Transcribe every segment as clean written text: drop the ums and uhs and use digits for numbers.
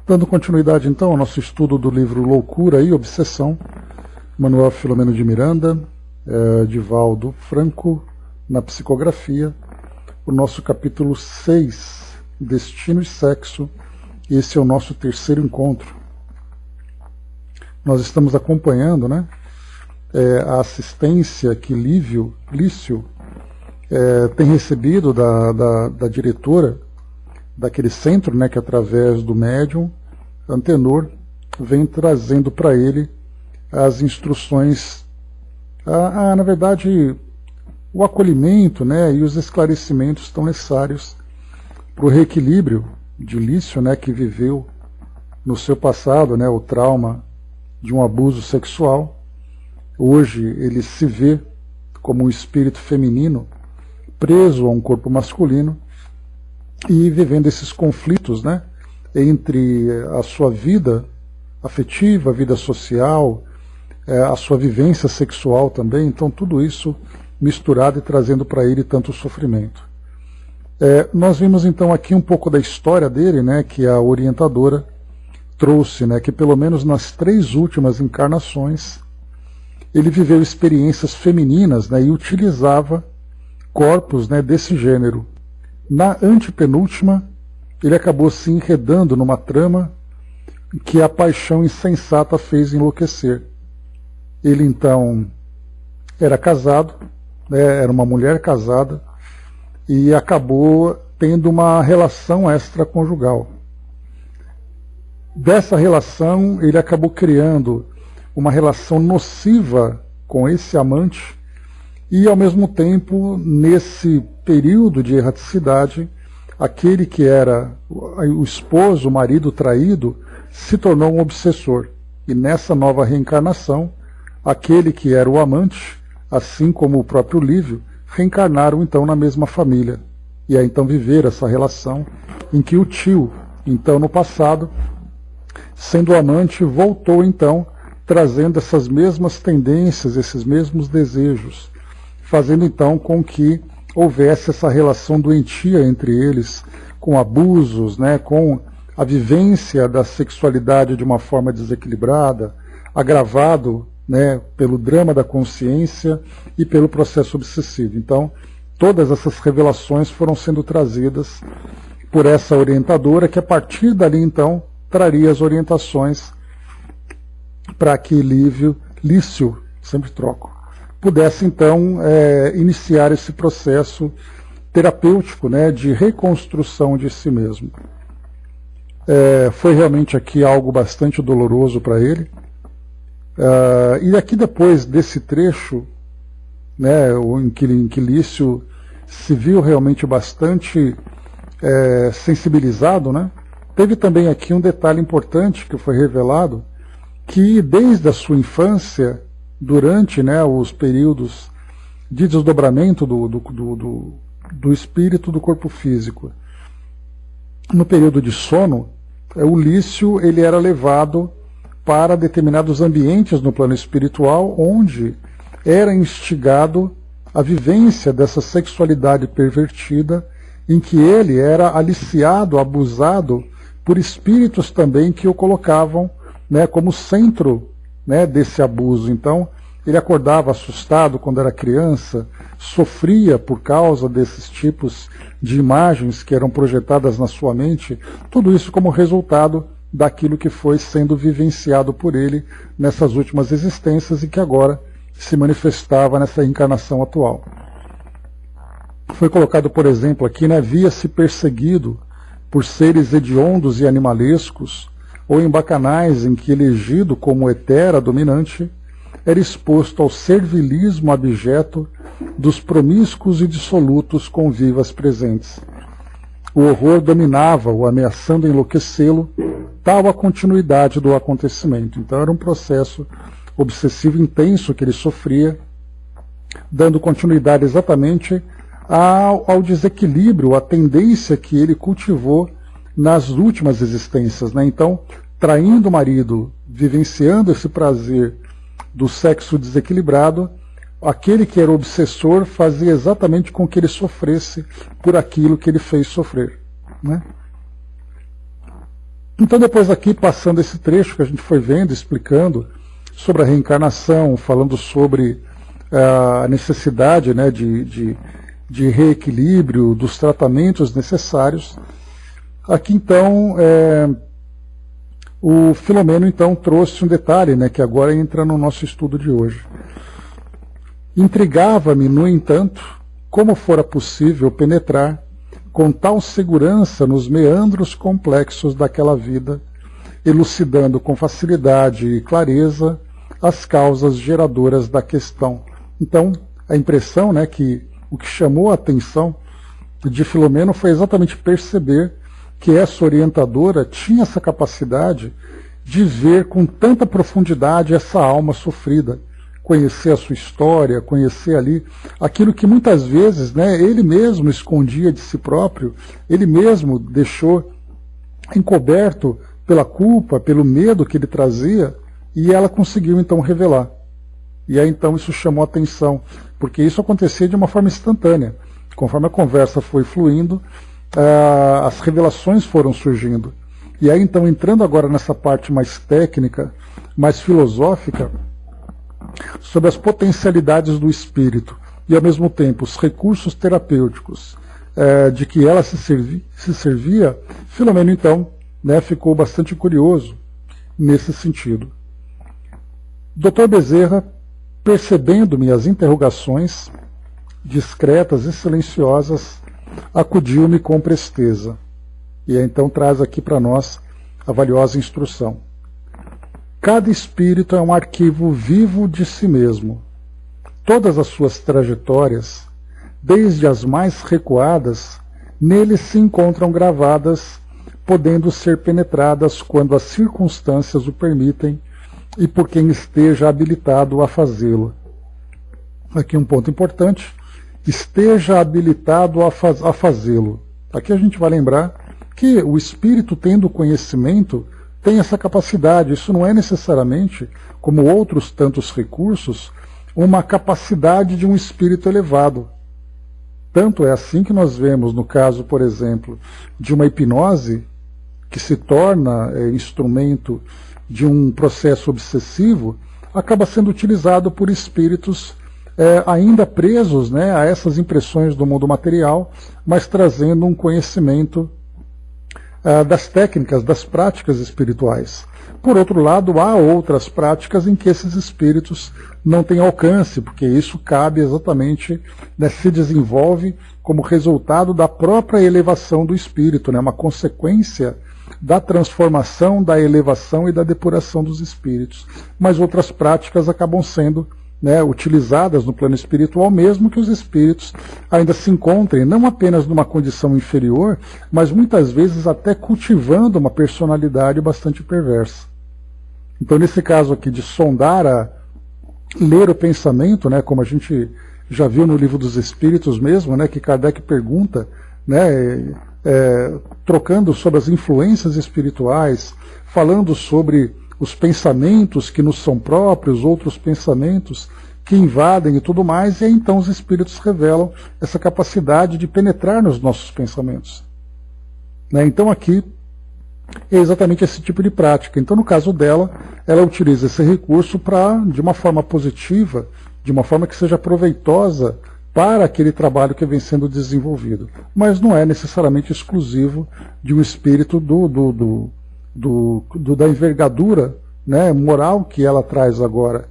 Dando continuidade então ao nosso estudo do livro Loucura e Obsessão, Manuel Filomeno de Miranda, Divaldo Franco, na psicografia, o nosso capítulo 6, Destino e Sexo. Esse é o nosso terceiro encontro. Nós estamos acompanhando, a assistência que Lício tem recebido da diretora daquele centro, que através do médium Antenor vem trazendo para ele as instruções, na verdade, o acolhimento, e os esclarecimentos tão necessários para o reequilíbrio de Lício, que viveu no seu passado, o trauma de um abuso sexual. Hoje ele se vê como um espírito feminino preso a um corpo masculino e vivendo esses conflitos, entre a sua vida afetiva, a vida social, a sua vivência sexual também. Então tudo isso misturado e trazendo para ele tanto sofrimento. Nós vimos então aqui um pouco da história dele, que a orientadora trouxe, que pelo menos nas 3 últimas encarnações ele viveu experiências femininas, e utilizava corpos desse gênero. Na antepenúltima, ele acabou se enredando numa trama que a paixão insensata fez enlouquecer. Ele então era casado, era uma mulher casada, e acabou tendo uma relação extraconjugal. Dessa relação, ele acabou criando uma relação nociva com esse amante, e ao mesmo tempo, nesse período de erraticidade, aquele que era o esposo, o marido traído, se tornou um obsessor. E nessa nova reencarnação, aquele que era o amante, assim como o próprio Lívio, reencarnaram então na mesma família. E aí então viver essa relação em que o tio, então no passado, sendo o amante, voltou então trazendo essas mesmas tendências, esses mesmos desejos, fazendo então com que houvesse essa relação doentia entre eles, com abusos, com a vivência da sexualidade de uma forma desequilibrada, agravado pelo drama da consciência e pelo processo obsessivo. Então, todas essas revelações foram sendo trazidas por essa orientadora, que a partir dali então traria as orientações para que Lício, sempre troco, pudesse então iniciar esse processo terapêutico, de reconstrução de si mesmo. Foi realmente aqui algo bastante doloroso para ele. E aqui depois desse trecho, em que Lício se viu realmente bastante sensibilizado, teve também aqui um detalhe importante que foi revelado, que desde a sua infância, durante os períodos de desdobramento do espírito do corpo físico, no período de sono, o Lício ele era levado para determinados ambientes no plano espiritual, onde era instigado a vivência dessa sexualidade pervertida, em que ele era aliciado, abusado por espíritos também que o colocavam como centro desse abuso. Então, ele acordava assustado quando era criança, sofria por causa desses tipos de imagens que eram projetadas na sua mente, tudo isso como resultado daquilo que foi sendo vivenciado por ele nessas últimas existências e que agora se manifestava nessa encarnação atual. Foi colocado, por exemplo, aqui, via-se perseguido por seres hediondos e animalescos, ou em bacanais em que, elegido como hetera dominante, era exposto ao servilismo abjeto dos promíscuos e dissolutos convivas presentes. O horror dominava-o, ameaçando enlouquecê-lo, tal a continuidade do acontecimento. Então era um processo obsessivo intenso que ele sofria, dando continuidade exatamente ao desequilíbrio, à tendência que ele cultivou nas últimas existências. Então, traindo o marido, vivenciando esse prazer do sexo desequilibrado, aquele que era obsessor fazia exatamente com que ele sofresse por aquilo que ele fez sofrer. Então depois aqui, passando esse trecho que a gente foi vendo, explicando sobre a reencarnação, falando sobre a necessidade, né, de reequilíbrio, dos tratamentos necessários, aqui então o Filomeno então trouxe um detalhe, né, que agora entra no nosso estudo de hoje. Intrigava-me, no entanto, como fora possível penetrar com tal segurança nos meandros complexos daquela vida, elucidando com facilidade e clareza as causas geradoras da questão. Então, a impressão, né, que o que chamou a atenção de Filomeno foi exatamente perceber que essa orientadora tinha essa capacidade de ver com tanta profundidade essa alma sofrida, conhecer a sua história, conhecer ali aquilo que muitas vezes, né, ele mesmo escondia de si próprio, ele mesmo deixou encoberto pela culpa, pelo medo que ele trazia, e ela conseguiu então revelar. E aí então isso chamou a atenção, porque isso acontecia de uma forma instantânea. Conforme a conversa foi fluindo, as revelações foram surgindo. E aí então, entrando agora nessa parte mais técnica, mais filosófica, sobre as potencialidades do espírito e ao mesmo tempo os recursos terapêuticos de que ela se servia, Filomeno então, né, ficou bastante curioso nesse sentido. Dr. Bezerra, percebendo-me as interrogações discretas e silenciosas, acudiu-me com presteza e então traz aqui para nós a valiosa instrução. Cada espírito é um arquivo vivo de si mesmo. Todas as suas trajetórias, desde as mais recuadas, nele se encontram gravadas, podendo ser penetradas quando as circunstâncias o permitem e por quem esteja habilitado a fazê-lo. Aqui um ponto importante, esteja habilitado a fazê-lo. Aqui a gente vai lembrar que o espírito, tendo conhecimento, tem essa capacidade. Isso não é necessariamente, como outros tantos recursos, uma capacidade de um espírito elevado. Tanto é assim que nós vemos, no caso, por exemplo, de uma hipnose, que se torna instrumento de um processo obsessivo, acaba sendo utilizado por espíritos ainda presos, né, a essas impressões do mundo material, mas trazendo um conhecimento das técnicas, das práticas espirituais. Por outro lado, há outras práticas em que esses espíritos não têm alcance, porque isso cabe exatamente, né, se desenvolve como resultado da própria elevação do espírito, né, uma consequência da transformação, da elevação e da depuração dos espíritos. Mas outras práticas acabam sendo, né, utilizadas no plano espiritual, mesmo que os espíritos ainda se encontrem não apenas numa condição inferior, mas muitas vezes até cultivando uma personalidade bastante perversa. Então, nesse caso aqui de sondar, ler o pensamento, né, como a gente já viu no Livro dos Espíritos mesmo, né, que Kardec pergunta, né, trocando sobre as influências espirituais, falando sobre os pensamentos que nos são próprios, outros pensamentos que invadem e tudo mais, e aí então os espíritos revelam essa capacidade de penetrar nos nossos pensamentos. Né? Então aqui é exatamente esse tipo de prática. Então no caso dela, ela utiliza esse recurso para, de uma forma positiva, de uma forma que seja proveitosa para aquele trabalho que vem sendo desenvolvido. Mas não é necessariamente exclusivo de um espírito da envergadura, né, moral que ela traz agora.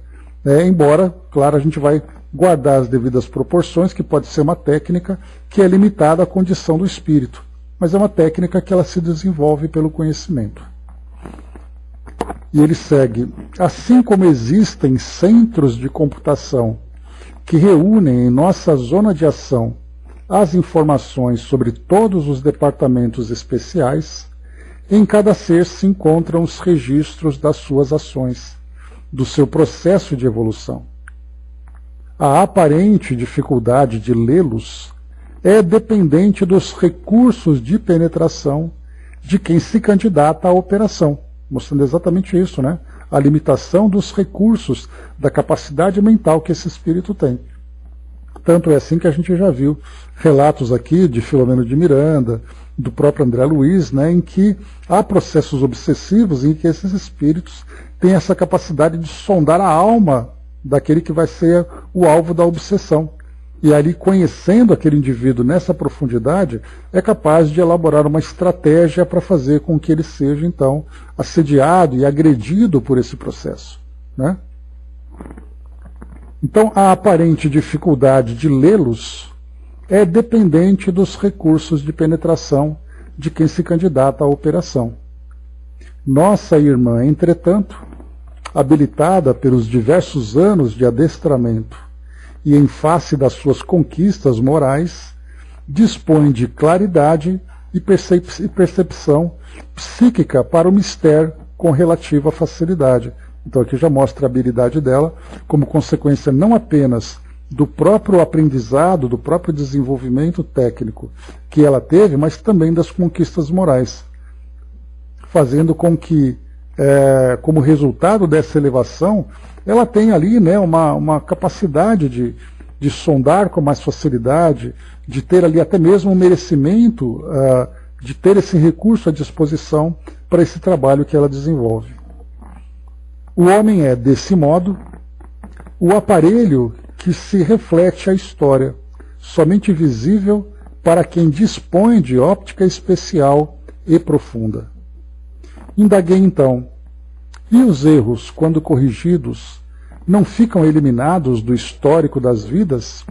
Embora, claro, a gente vai guardar as devidas proporções, que pode ser uma técnica que é limitada à condição do espírito, mas é uma técnica que ela se desenvolve pelo conhecimento. E ele segue: assim como existem centros de computação que reúnem em nossa zona de ação as informações sobre todos os departamentos especiais, em cada ser se encontram os registros das suas ações, do seu processo de evolução. A aparente dificuldade de lê-los é dependente dos recursos de penetração de quem se candidata à operação, mostrando exatamente isso, né? A limitação dos recursos, da capacidade mental que esse espírito tem. Tanto é assim que a gente já viu relatos aqui de Filomeno de Miranda, do próprio André Luiz, né, em que há processos obsessivos em que esses espíritos têm essa capacidade de sondar a alma daquele que vai ser o alvo da obsessão. E ali, conhecendo aquele indivíduo nessa profundidade, é capaz de elaborar uma estratégia para fazer com que ele seja, então, assediado e agredido por esse processo, né? Então, a aparente dificuldade de lê-los é dependente dos recursos de penetração de quem se candidata à operação. Nossa irmã, entretanto, habilitada pelos diversos anos de adestramento e em face das suas conquistas morais, dispõe de claridade e percepção psíquica para o mistério com relativa facilidade. Então aqui já mostra a habilidade dela como consequência não apenas do próprio aprendizado, do próprio desenvolvimento técnico que ela teve, mas também das conquistas morais, fazendo com que, como resultado dessa elevação, ela tenha ali, né, uma capacidade de sondar com mais facilidade, de ter ali até mesmo um merecimento, de ter esse recurso à disposição para esse trabalho que ela desenvolve. O homem é, desse modo, o aparelho que se reflete a história, somente visível para quem dispõe de óptica especial e profunda. Indaguei então, e os erros, quando corrigidos, não ficam eliminados do histórico das vidas?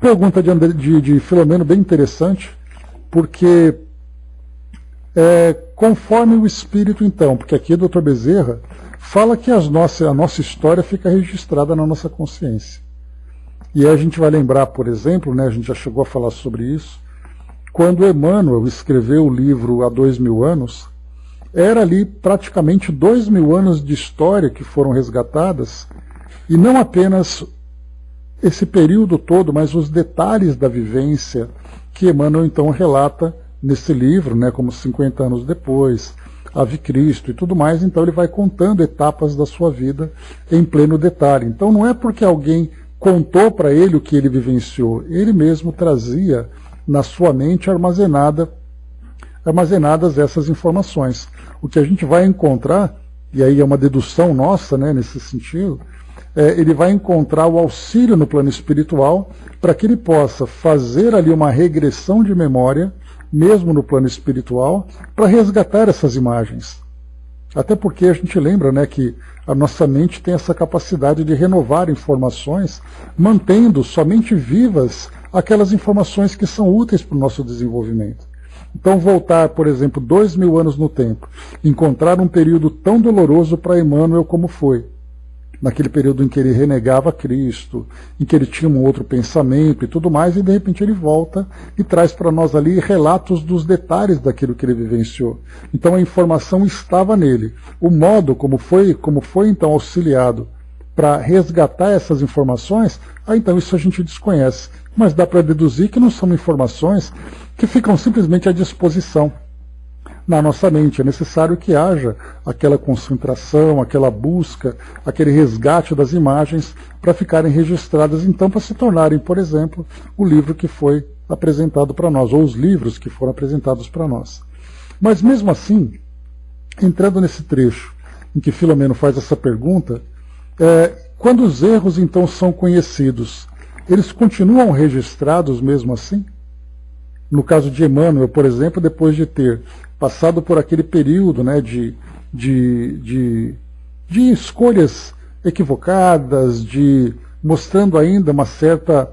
Pergunta de Filomeno bem interessante, porque conforme o espírito então, porque aqui o Dr. Bezerra fala que a nossa história fica registrada na nossa consciência. E aí a gente vai lembrar, por exemplo, né, a gente já chegou a falar sobre isso, quando Emmanuel escreveu o livro há 2000 anos, era ali praticamente 2000 anos de história que foram resgatadas, e não apenas esse período todo, mas os detalhes da vivência que Emmanuel então relata nesse livro, né, como 50 anos depois, Ave Cristo e tudo mais. Então ele vai contando etapas da sua vida em pleno detalhe. Então não é porque alguém contou para ele o que ele vivenciou, ele mesmo trazia na sua mente armazenadas essas informações. O que a gente vai encontrar, e aí é uma dedução nossa, né, nesse sentido, ele vai encontrar o auxílio no plano espiritual para que ele possa fazer ali uma regressão de memória, mesmo no plano espiritual, para resgatar essas imagens. Até porque a gente lembra, né, que a nossa mente tem essa capacidade de renovar informações, mantendo somente vivas aquelas informações que são úteis para o nosso desenvolvimento. Então voltar, por exemplo, 2000 anos no tempo, encontrar um período tão doloroso para Emmanuel como foi, naquele período em que ele renegava Cristo, em que ele tinha um outro pensamento e tudo mais, e de repente ele volta e traz para nós ali relatos dos detalhes daquilo que ele vivenciou. Então a informação estava nele. O modo como foi então auxiliado para resgatar essas informações, então isso a gente desconhece. Mas dá para deduzir que não são informações que ficam simplesmente à disposição na nossa mente. É necessário que haja aquela concentração, aquela busca, aquele resgate das imagens para ficarem registradas, então, para se tornarem, por exemplo, o livro que foi apresentado para nós, ou os livros que foram apresentados para nós. Mas mesmo assim, entrando nesse trecho em que Filomeno faz essa pergunta, quando os erros então são conhecidos, eles continuam registrados mesmo assim? No caso de Emmanuel, por exemplo, depois de ter passado por aquele período, né, de escolhas equivocadas, mostrando ainda uma certa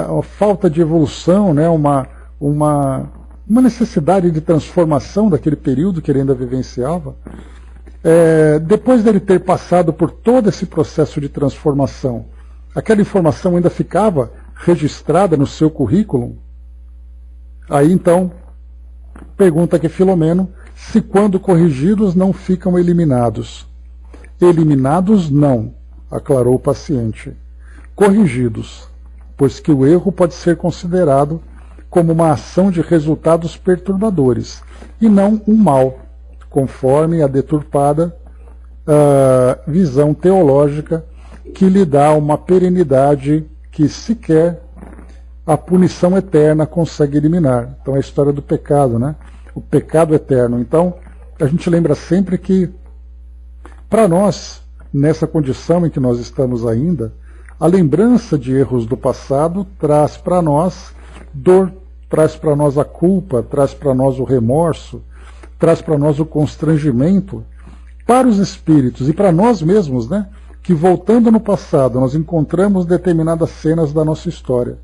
uma falta de evolução, né, uma necessidade de transformação daquele período que ele ainda vivenciava, depois dele ter passado por todo esse processo de transformação, aquela informação ainda ficava registrada no seu currículo? Aí então, pergunta aqui Filomeno, se quando corrigidos não ficam eliminados. Eliminados não, aclarou o paciente. Corrigidos, pois que o erro pode ser considerado como uma ação de resultados perturbadores, e não um mal, conforme a deturpada visão teológica que lhe dá uma perenidade que sequer a punição eterna consegue eliminar. Então é a história do pecado, né? O pecado eterno. Então a gente lembra sempre que, para nós, nessa condição em que nós estamos ainda, a lembrança de erros do passado traz para nós dor, traz para nós a culpa, traz para nós o remorso, traz para nós o constrangimento. Para os espíritos e para nós mesmos, né, que voltando no passado nós encontramos determinadas cenas da nossa história.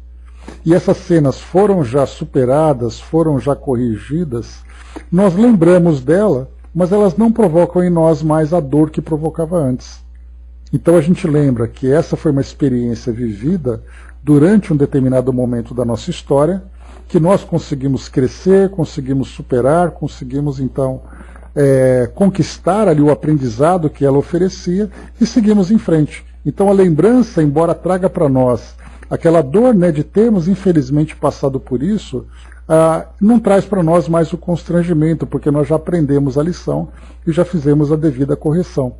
E essas cenas foram já superadas, foram já corrigidas, nós lembramos dela, mas elas não provocam em nós mais a dor que provocava antes. Então a gente lembra que essa foi uma experiência vivida durante um determinado momento da nossa história, que nós conseguimos crescer, conseguimos superar, conseguimos então conquistar ali o aprendizado que ela oferecia e seguimos em frente. Então a lembrança, embora traga para nós aquela dor, né, de termos infelizmente passado por isso, não traz para nós mais o constrangimento, porque nós já aprendemos a lição e já fizemos a devida correção.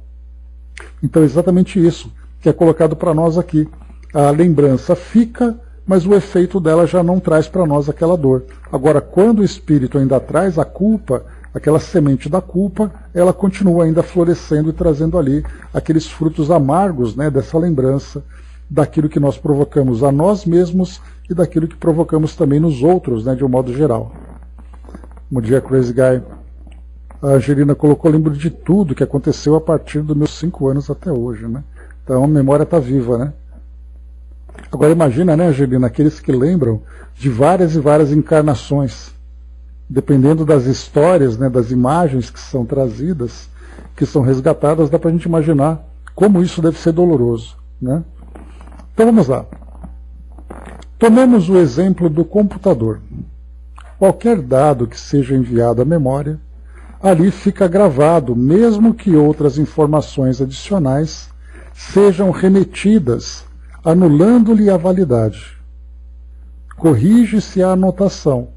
Então é exatamente isso que é colocado para nós aqui. A lembrança fica, mas o efeito dela já não traz para nós aquela dor. Agora, quando o espírito ainda traz a culpa, aquela semente da culpa, ela continua ainda florescendo e trazendo ali aqueles frutos amargos, né, dessa lembrança, daquilo que nós provocamos a nós mesmos e daquilo que provocamos também nos outros, né, de um modo geral. Bom dia, Crazy Guy. A Angelina colocou: lembro de tudo que aconteceu a partir dos meus 5 anos até hoje, né? Então a memória está viva, né? Agora imagina, né, Angelina, aqueles que lembram de várias e várias encarnações, dependendo das histórias, né, das imagens que são trazidas, que são resgatadas, dá para a gente imaginar como isso deve ser doloroso, né? Então vamos lá. Tomemos o exemplo do computador. Qualquer dado que seja enviado à memória, ali fica gravado, mesmo que outras informações adicionais sejam remetidas, anulando-lhe a validade. Corrige-se a anotação,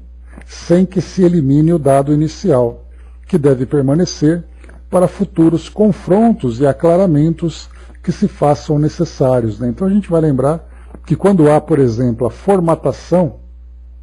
sem que se elimine o dado inicial, que deve permanecer para futuros confrontos e aclaramentos que se façam necessários, né? Então a gente vai lembrar que quando há, por exemplo, a formatação,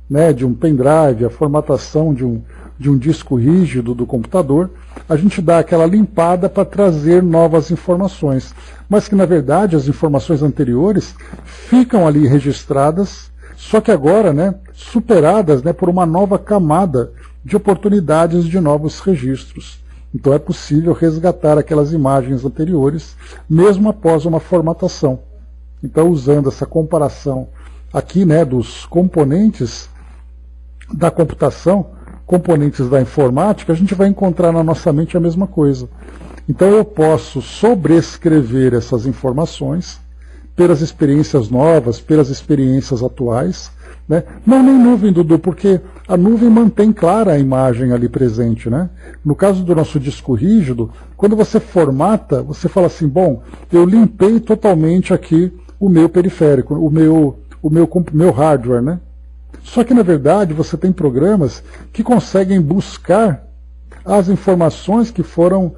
né, de um pendrive, a formatação de um disco rígido do computador, a gente dá aquela limpada para trazer novas informações, mas que na verdade as informações anteriores ficam ali registradas, só que agora, né, superadas, né, por uma nova camada de oportunidades de novos registros. Então é possível resgatar aquelas imagens anteriores, mesmo após uma formatação. Então, usando essa comparação aqui, né, dos componentes da computação, componentes da informática, a gente vai encontrar na nossa mente a mesma coisa. Então eu posso sobrescrever essas informações pelas experiências novas, pelas experiências atuais, né? Não nem nuvem, Dudu, porque a nuvem mantém clara a imagem ali presente, né? No caso do nosso disco rígido, quando você formata, você fala assim: bom, eu limpei totalmente aqui o meu periférico, o meu hardware, né? Só que na verdade você tem programas que conseguem buscar as informações que foram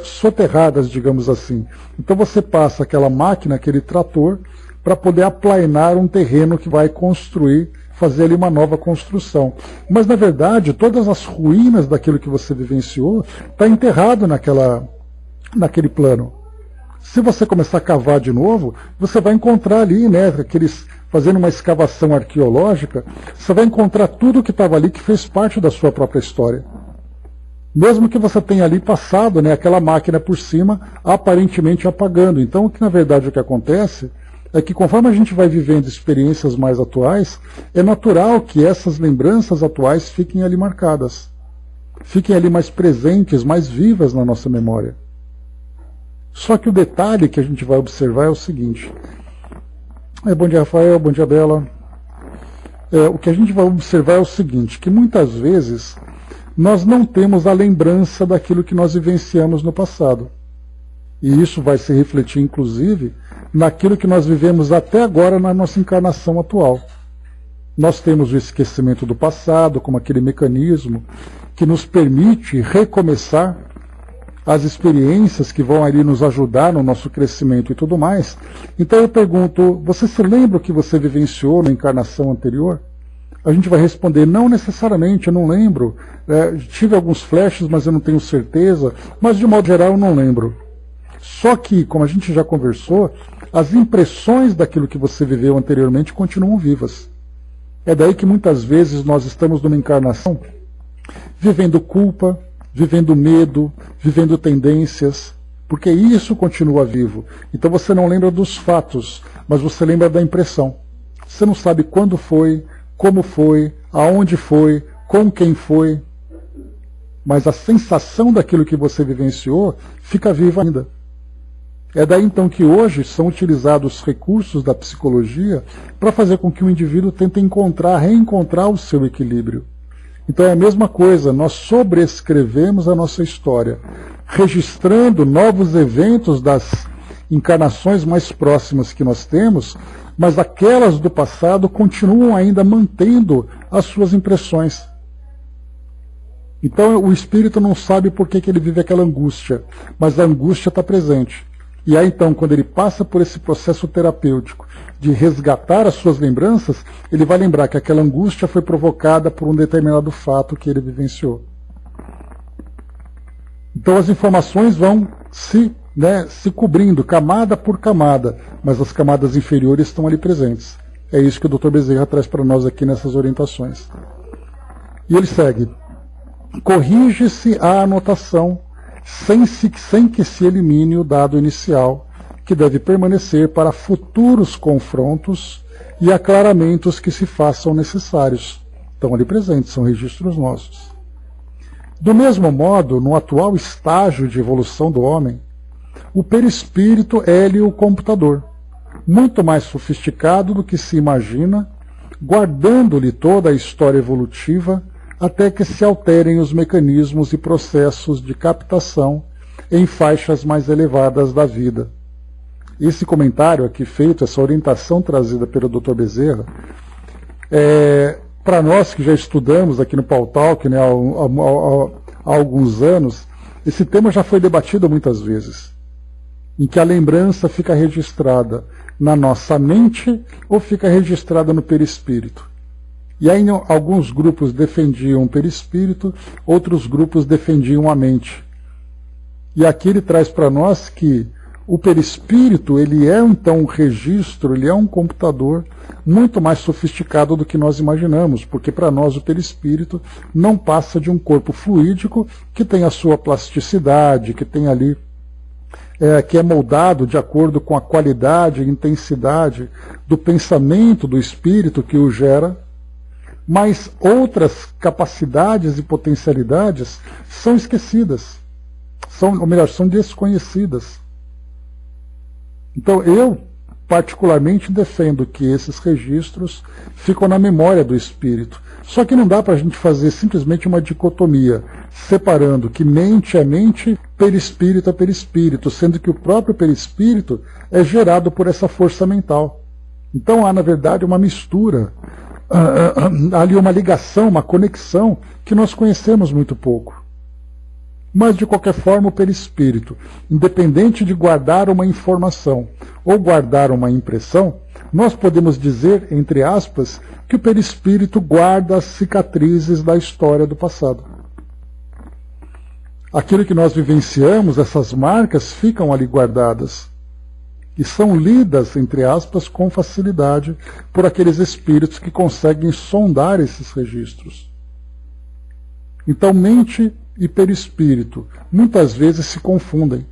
soterradas, digamos assim. Então você passa aquela máquina, aquele trator, para poder aplainar um terreno que vai construir, fazer ali uma nova construção. Mas na verdade todas as ruínas daquilo que você vivenciou está enterrado naquele plano. Se você começar a cavar de novo, você vai encontrar ali, né, fazendo uma escavação arqueológica, você vai encontrar tudo que estava ali que fez parte da sua própria história. Mesmo que você tenha ali passado, né, aquela máquina por cima, aparentemente apagando. Então, na verdade, o que acontece é que conforme a gente vai vivendo experiências mais atuais, é natural que essas lembranças atuais fiquem ali marcadas. Fiquem ali mais presentes, mais vivas na nossa memória. Só que o detalhe que a gente vai observar é o seguinte. Bom dia, Rafael, bom dia, Bela. O que a gente vai observar é o seguinte, que muitas vezes nós não temos a lembrança daquilo que nós vivenciamos no passado. E isso vai se refletir, inclusive, naquilo que nós vivemos até agora na nossa encarnação atual. Nós temos o esquecimento do passado como aquele mecanismo que nos permite recomeçar as experiências que vão ali nos ajudar no nosso crescimento e tudo mais. Então eu pergunto, você se lembra o que você vivenciou na encarnação anterior? A gente vai responder, não necessariamente, eu não lembro. Tive alguns flashes, mas eu não tenho certeza. Mas de modo geral eu não lembro. Só que, como a gente já conversou, as impressões daquilo que você viveu anteriormente continuam vivas. É daí que muitas vezes nós estamos numa encarnação vivendo culpa, vivendo medo, vivendo tendências, porque isso continua vivo. Então você não lembra dos fatos, mas você lembra da impressão. Você não sabe quando foi, como foi, aonde foi, com quem foi, mas a sensação daquilo que você vivenciou fica viva ainda. É daí então que hoje são utilizados recursos da psicologia para fazer com que o indivíduo tente reencontrar o seu equilíbrio. Então é a mesma coisa, nós sobrescrevemos a nossa história, registrando novos eventos das encarnações mais próximas que nós temos, mas aquelas do passado continuam ainda mantendo as suas impressões. Então o espírito não sabe por que ele vive aquela angústia, mas a angústia está presente. E aí então, quando ele passa por esse processo terapêutico de resgatar as suas lembranças, ele vai lembrar que aquela angústia foi provocada por um determinado fato que ele vivenciou. Então as informações vão se cobrindo, camada por camada, mas as camadas inferiores estão ali presentes. É isso que o Dr. Bezerra traz para nós aqui nessas orientações. E ele segue. Corrige-se a anotação sem que se elimine o dado inicial, que deve permanecer para futuros confrontos e aclaramentos que se façam necessários. Estão ali presentes, são registros nossos. Do mesmo modo, no atual estágio de evolução do homem, o perispírito é-lhe o computador, muito mais sofisticado do que se imagina, guardando-lhe toda a história evolutiva, até que se alterem os mecanismos e processos de captação em faixas mais elevadas da vida. Esse comentário aqui feito, essa orientação trazida pelo Dr. Bezerra, para nós que já estudamos aqui no Pautalk há alguns anos, esse tema já foi debatido muitas vezes, em que a lembrança fica registrada na nossa mente ou fica registrada no perispírito. E aí alguns grupos defendiam o perispírito, outros grupos defendiam a mente. E aqui ele traz para nós que o perispírito, ele é então um registro, ele é um computador muito mais sofisticado do que nós imaginamos, porque para nós o perispírito não passa de um corpo fluídico que tem a sua plasticidade, que tem ali, que é moldado de acordo com a qualidade e intensidade do pensamento do espírito que o gera, mas outras capacidades e potencialidades são esquecidas, são desconhecidas. Então eu, particularmente, defendo que esses registros ficam na memória do espírito. Só que não dá para a gente fazer simplesmente uma dicotomia, separando que mente é mente, perispírito é perispírito, sendo que o próprio perispírito é gerado por essa força mental. Então há, na verdade, uma mistura, há ali uma ligação, uma conexão que nós conhecemos muito pouco. Mas, de qualquer forma, o perispírito, independente de guardar uma informação ou guardar uma impressão, nós podemos dizer, entre aspas, que o perispírito guarda as cicatrizes da história do passado. Aquilo que nós vivenciamos, essas marcas, ficam ali guardadas e são lidas, entre aspas, com facilidade por aqueles espíritos que conseguem sondar esses registros. Então, mente e perispírito muitas vezes se confundem,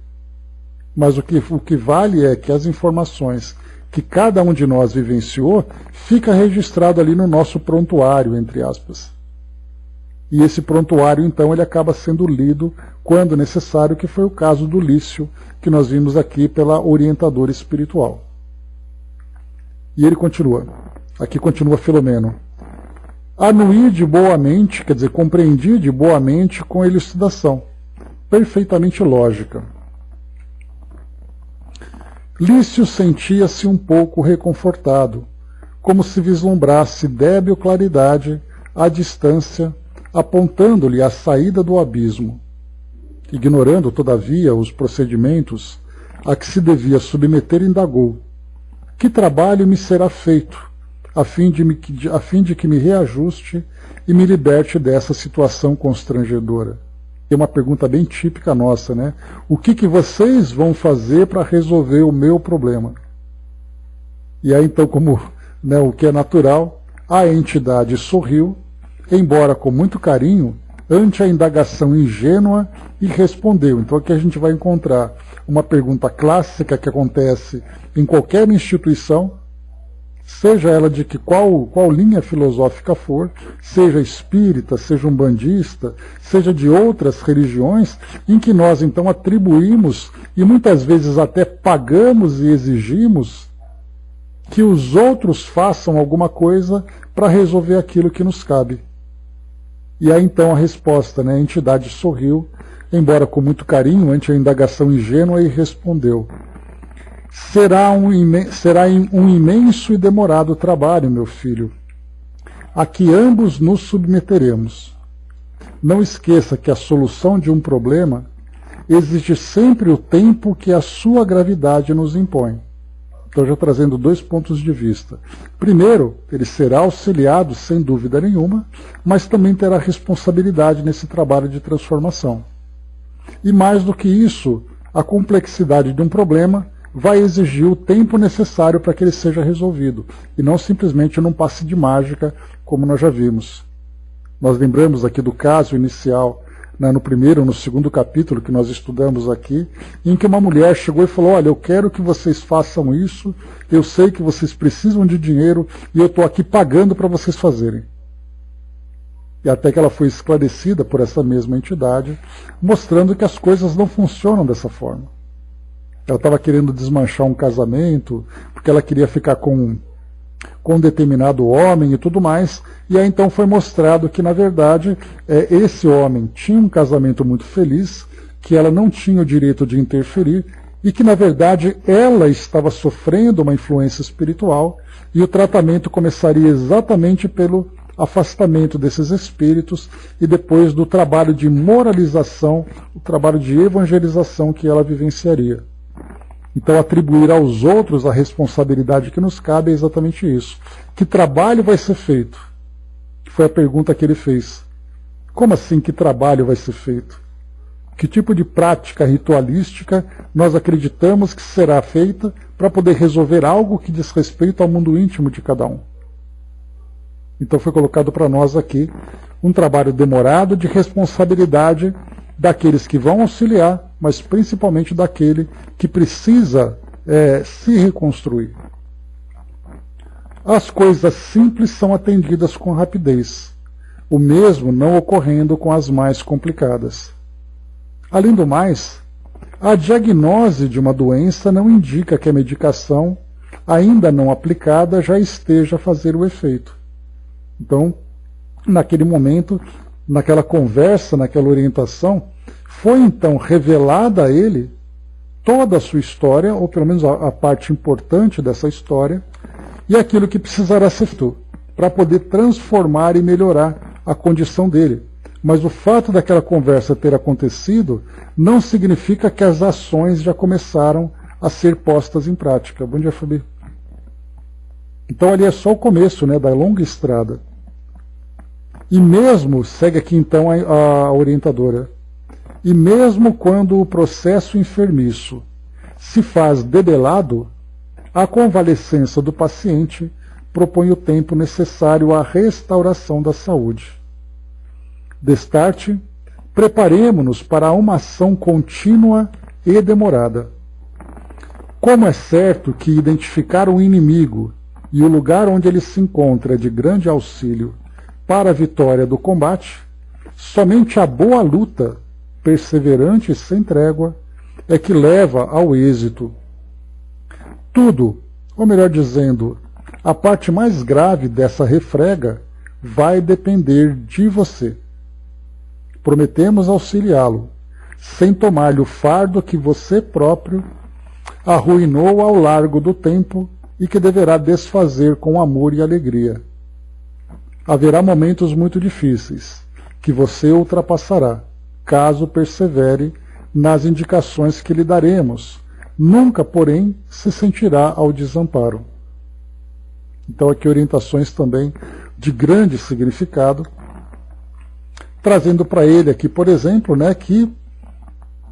mas o que vale é que as informações que cada um de nós vivenciou fica registrado ali no nosso prontuário, entre aspas. E esse prontuário, então, ele acaba sendo lido quando necessário, que foi o caso do Lício, que nós vimos aqui pela orientadora espiritual. E ele continua, aqui continua Filomeno. Anuí de boa mente, quer dizer, compreendi de boa mente com elucidação, perfeitamente lógica. Lício sentia-se um pouco reconfortado, como se vislumbrasse débil claridade à distância, apontando-lhe a saída do abismo. Ignorando, todavia, os procedimentos a que se devia submeter, indagou: que trabalho me será feito, a fim de que me reajuste e me liberte dessa situação constrangedora? É uma pergunta bem típica nossa, né? O que vocês vão fazer para resolver o meu problema? E aí, então, como, né, o que é natural, a entidade sorriu, embora com muito carinho, ante a indagação ingênua, e respondeu. Então aqui a gente vai encontrar uma pergunta clássica que acontece em qualquer instituição, seja ela de que qual linha filosófica for, seja espírita, seja umbandista, seja de outras religiões, em que nós então atribuímos e muitas vezes até pagamos e exigimos que os outros façam alguma coisa para resolver aquilo que nos cabe. E aí então a resposta, né? A entidade sorriu, embora com muito carinho, ante a indagação ingênua, e respondeu: será um imenso e demorado trabalho, meu filho, a que ambos nos submeteremos. Não esqueça que a solução de um problema exige sempre o tempo que a sua gravidade nos impõe. Então, já trazendo dois pontos de vista. Primeiro, ele será auxiliado, sem dúvida nenhuma, mas também terá responsabilidade nesse trabalho de transformação. E mais do que isso, a complexidade de um problema vai exigir o tempo necessário para que ele seja resolvido, e não simplesmente num passe de mágica, como nós já vimos. Nós lembramos aqui do caso inicial, né, no primeiro ou no segundo capítulo que nós estudamos aqui, em que uma mulher chegou e falou: olha, eu quero que vocês façam isso, eu sei que vocês precisam de dinheiro e eu estou aqui pagando para vocês fazerem. E até que ela foi esclarecida por essa mesma entidade, mostrando que as coisas não funcionam dessa forma. Ela estava querendo desmanchar um casamento, porque ela queria ficar com um determinado homem e tudo mais, e aí então foi mostrado que, na verdade, esse homem tinha um casamento muito feliz, que ela não tinha o direito de interferir, e que, na verdade, ela estava sofrendo uma influência espiritual, e o tratamento começaria exatamente pelo afastamento desses espíritos e depois do trabalho de moralização, o trabalho de evangelização que ela vivenciaria. Então, atribuir aos outros a responsabilidade que nos cabe é exatamente isso. Que trabalho vai ser feito? Foi a pergunta que ele fez. Como assim, que trabalho vai ser feito? Que tipo de prática ritualística nós acreditamos que será feita para poder resolver algo que diz respeito ao mundo íntimo de cada um? Então foi colocado para nós aqui um trabalho demorado de responsabilidade daqueles que vão auxiliar, mas principalmente daquele que precisa se reconstruir. As coisas simples são atendidas com rapidez, o mesmo não ocorrendo com as mais complicadas. Além do mais, a diagnose de uma doença não indica que a medicação, ainda não aplicada, já esteja a fazer o efeito. Então, naquele momento, naquela conversa, naquela orientação, foi então revelada a ele toda a sua história, ou pelo menos a parte importante dessa história, e aquilo que precisará ser feito para poder transformar e melhorar a condição dele. Mas o fato daquela conversa ter acontecido não significa que as ações já começaram a ser postas em prática. Bom dia, Fabi. Então ali é só o começo, né, da longa estrada. E mesmo, segue aqui então a orientadora, e mesmo quando o processo enfermiço se faz debelado, a convalescença do paciente propõe o tempo necessário à restauração da saúde. Destarte, preparemo-nos para uma ação contínua e demorada. Como é certo que identificar o inimigo e o lugar onde ele se encontra é de grande auxílio para a vitória do combate, somente a boa luta, perseverante e sem trégua, é que leva ao êxito. Tudo, ou melhor dizendo, a parte mais grave dessa refrega vai depender de você. Prometemos auxiliá-lo, sem tomar-lhe o fardo que você próprio arruinou ao largo do tempo e que deverá desfazer com amor e alegria. Haverá momentos muito difíceis, que você ultrapassará, caso persevere nas indicações que lhe daremos. Nunca, porém, se sentirá ao desamparo. Então aqui orientações também de grande significado, trazendo para ele aqui, por exemplo, né, que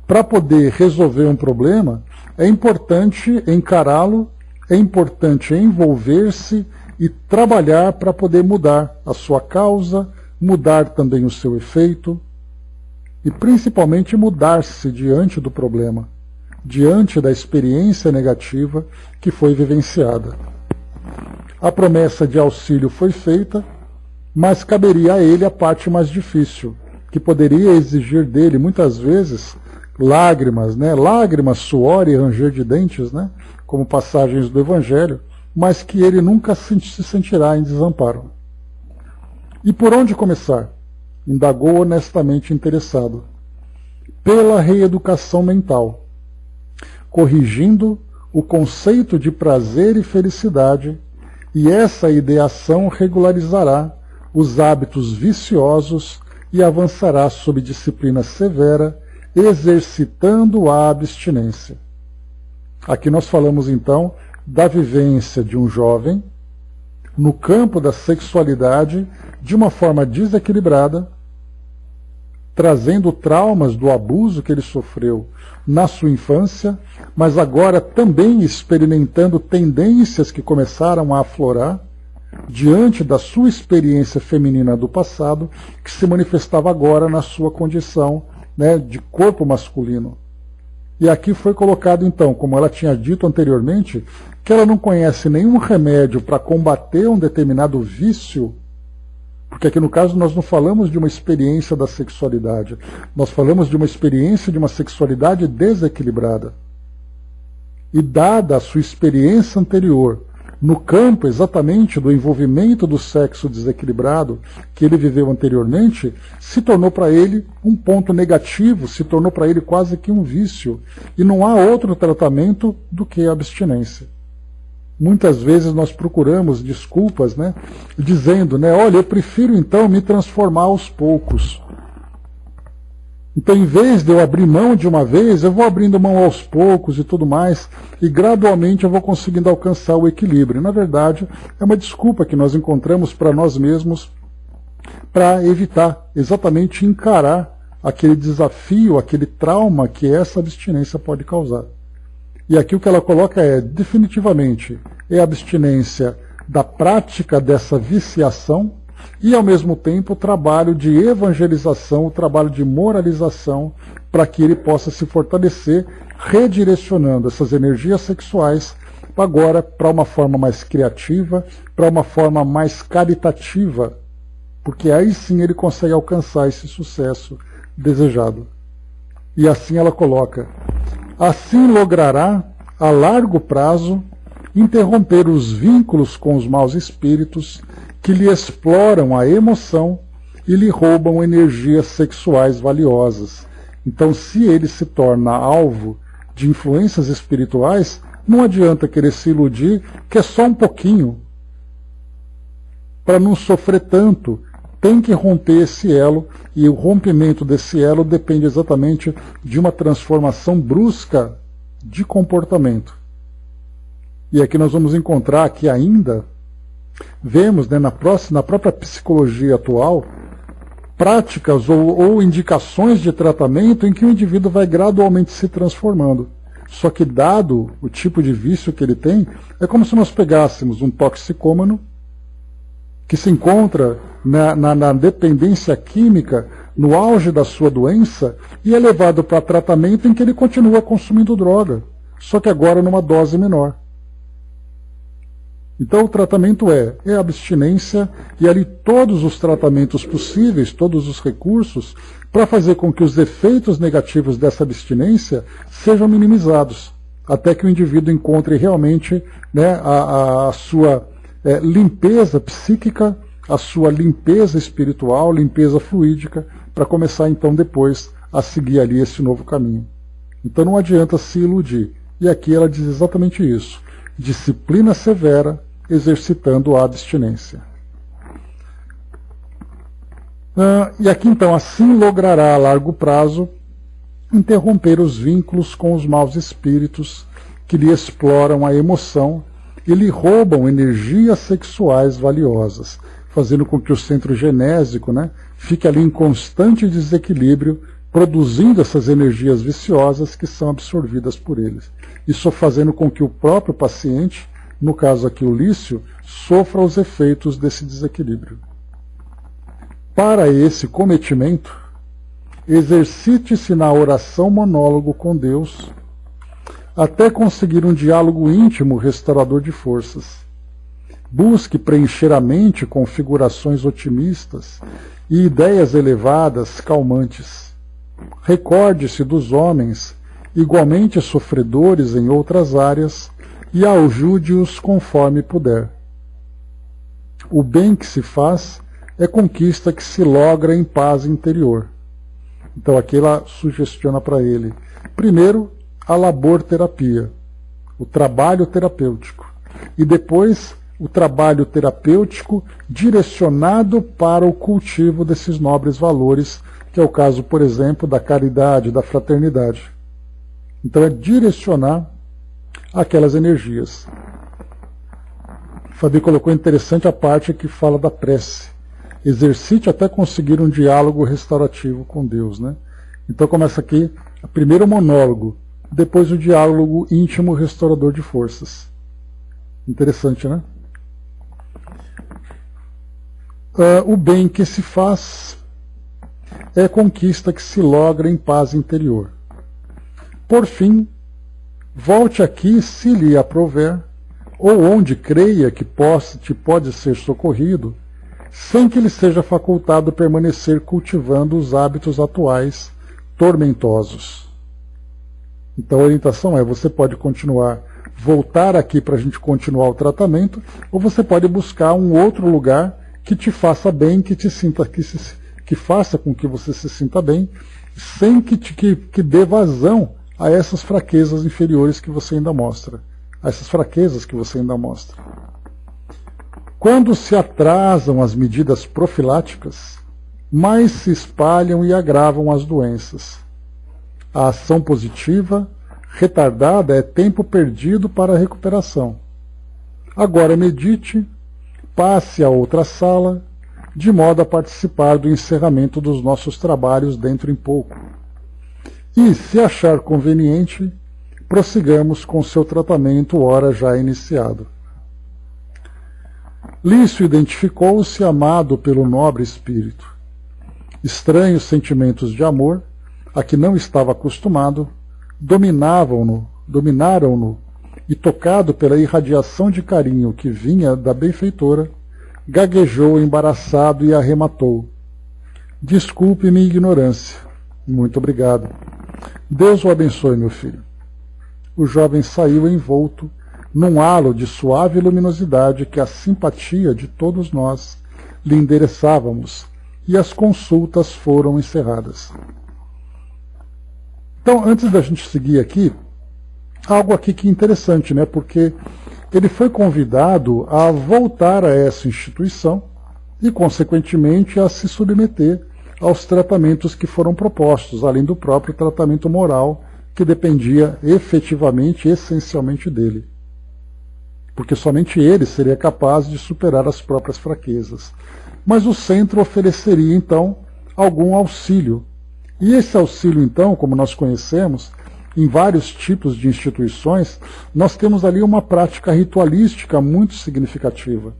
para poder resolver um problema é importante encará-lo, é importante envolver-se e trabalhar para poder mudar a sua causa, mudar também o seu efeito e principalmente mudar-se diante do problema, diante da experiência negativa que foi vivenciada. A promessa de auxílio foi feita, mas caberia a ele a parte mais difícil, que poderia exigir dele muitas vezes lágrimas, né? Lágrimas, suor e ranger de dentes, né? Como passagens do Evangelho, mas que ele nunca se sentirá em desamparo. E por onde começar? Indagou honestamente interessado. Pela reeducação mental, corrigindo o conceito de prazer e felicidade, e essa ideação regularizará os hábitos viciosos e avançará sob disciplina severa, exercitando a abstinência. Aqui nós falamos então da vivência de um jovem no campo da sexualidade de uma forma desequilibrada, trazendo traumas do abuso que ele sofreu na sua infância, mas agora também experimentando tendências que começaram a aflorar diante da sua experiência feminina do passado, que se manifestava agora na sua condição, né, de corpo masculino. E aqui foi colocado então, como ela tinha dito anteriormente, que ela não conhece nenhum remédio para combater um determinado vício, porque aqui no caso nós não falamos de uma experiência da sexualidade, nós falamos de uma experiência de uma sexualidade desequilibrada. E dada a sua experiência anterior, no campo exatamente do envolvimento do sexo desequilibrado que ele viveu anteriormente, se tornou para ele um ponto negativo, se tornou para ele quase que um vício. E não há outro tratamento do que a abstinência. Muitas vezes nós procuramos desculpas, né, dizendo, né, olha, eu prefiro então me transformar aos poucos. Então, em vez de eu abrir mão de uma vez, eu vou abrindo mão aos poucos e tudo mais, e gradualmente eu vou conseguindo alcançar o equilíbrio. Na verdade, é uma desculpa que nós encontramos para nós mesmos para evitar exatamente encarar aquele desafio, aquele trauma que essa abstinência pode causar. E aqui o que ela coloca é, definitivamente, é a abstinência da prática dessa viciação e, ao mesmo tempo, o trabalho de evangelização, o trabalho de moralização, para que ele possa se fortalecer, redirecionando essas energias sexuais agora para uma forma mais criativa, para uma forma mais caritativa, porque aí sim ele consegue alcançar esse sucesso desejado. E assim ela coloca, assim logrará, a largo prazo, interromper os vínculos com os maus espíritos que lhe exploram a emoção e lhe roubam energias sexuais valiosas. Então, se ele se torna alvo de influências espirituais, não adianta querer se iludir que é só um pouquinho. Para não sofrer tanto, tem que romper esse elo, e o rompimento desse elo depende exatamente de uma transformação brusca de comportamento. E aqui nós vamos encontrar que ainda vemos, né, na própria psicologia atual, práticas ou indicações de tratamento em que o indivíduo vai gradualmente se transformando. Só que, dado o tipo de vício que ele tem, é como se nós pegássemos um toxicômano que se encontra na dependência química, no auge da sua doença, e é levado para tratamento em que ele continua consumindo droga, só que agora numa dose menor. Então o tratamento é abstinência, e ali todos os tratamentos possíveis, todos os recursos, para fazer com que os efeitos negativos dessa abstinência sejam minimizados, até que o indivíduo encontre realmente, né, a sua limpeza psíquica, a sua limpeza espiritual, limpeza fluídica, para começar então depois a seguir ali esse novo caminho. Então não adianta se iludir. E aqui ela diz exatamente isso. Disciplina severa, exercitando a abstinência. E aqui então, assim logrará a largo prazo interromper os vínculos com os maus espíritos que lhe exploram a emoção e lhe roubam energias sexuais valiosas, fazendo com que o centro genésico, né, fique ali em constante desequilíbrio, produzindo essas energias viciosas que são absorvidas por eles. Isso fazendo com que o próprio paciente, no caso aqui o Lício, sofra os efeitos desse desequilíbrio. Para esse cometimento, exercite-se na oração monólogo com Deus, até conseguir um diálogo íntimo restaurador de forças. Busque preencher a mente com figurações otimistas e ideias elevadas, calmantes. Recorde-se dos homens, igualmente sofredores em outras áreas, e ajude-os conforme puder. O bem que se faz é conquista que se logra em paz interior. Então aqui ela sugestiona para ele, primeiro, a laborterapia, o trabalho terapêutico, e depois o trabalho terapêutico direcionado para o cultivo desses nobres valores, que é o caso, por exemplo, da caridade, da fraternidade. Então é direcionar aquelas energias. Fabi colocou interessante a parte que fala da prece. Exercite até conseguir um diálogo restaurativo com Deus, né? Então começa aqui, primeiro o monólogo, depois o diálogo íntimo restaurador de forças. Interessante, né? O bem que se faz é conquista que se logra em paz interior. Por fim, volte aqui, se lhe aprouver, ou onde creia que pode ser socorrido, sem que lhe seja facultado permanecer cultivando os hábitos atuais tormentosos. Então a orientação é, você pode voltar aqui para a gente continuar o tratamento, ou você pode buscar um outro lugar que te faça bem, que faça com que você se sinta bem, sem que dê vazão a essas fraquezas inferiores que você ainda mostra, a essas fraquezas que você ainda mostra. Quando se atrasam as medidas profiláticas, mais se espalham e agravam as doenças. A ação positiva, retardada, é tempo perdido para a recuperação. Agora medite, passe a outra sala, de modo a participar do encerramento dos nossos trabalhos dentro em pouco. E, se achar conveniente, prossigamos com seu tratamento, ora já iniciado. Lício identificou-se amado pelo nobre espírito. Estranhos sentimentos de amor, a que não estava acostumado, dominaram-no, e tocado pela irradiação de carinho que vinha da benfeitora, gaguejou embaraçado e arrematou. Desculpe minha ignorância. Muito obrigado. Deus o abençoe, meu filho. O jovem saiu envolto num halo de suave luminosidade que a simpatia de todos nós lhe endereçávamos, e as consultas foram encerradas. Então, antes da gente seguir aqui, algo aqui que é interessante, né? Porque ele foi convidado a voltar a essa instituição e, consequentemente, a se submeter aos tratamentos que foram propostos, além do próprio tratamento moral, que dependia efetivamente, essencialmente dele. Porque somente ele seria capaz de superar as próprias fraquezas. Mas o centro ofereceria, então, algum auxílio. E esse auxílio, então, como nós conhecemos, em vários tipos de instituições, nós temos ali uma prática ritualística muito significativa.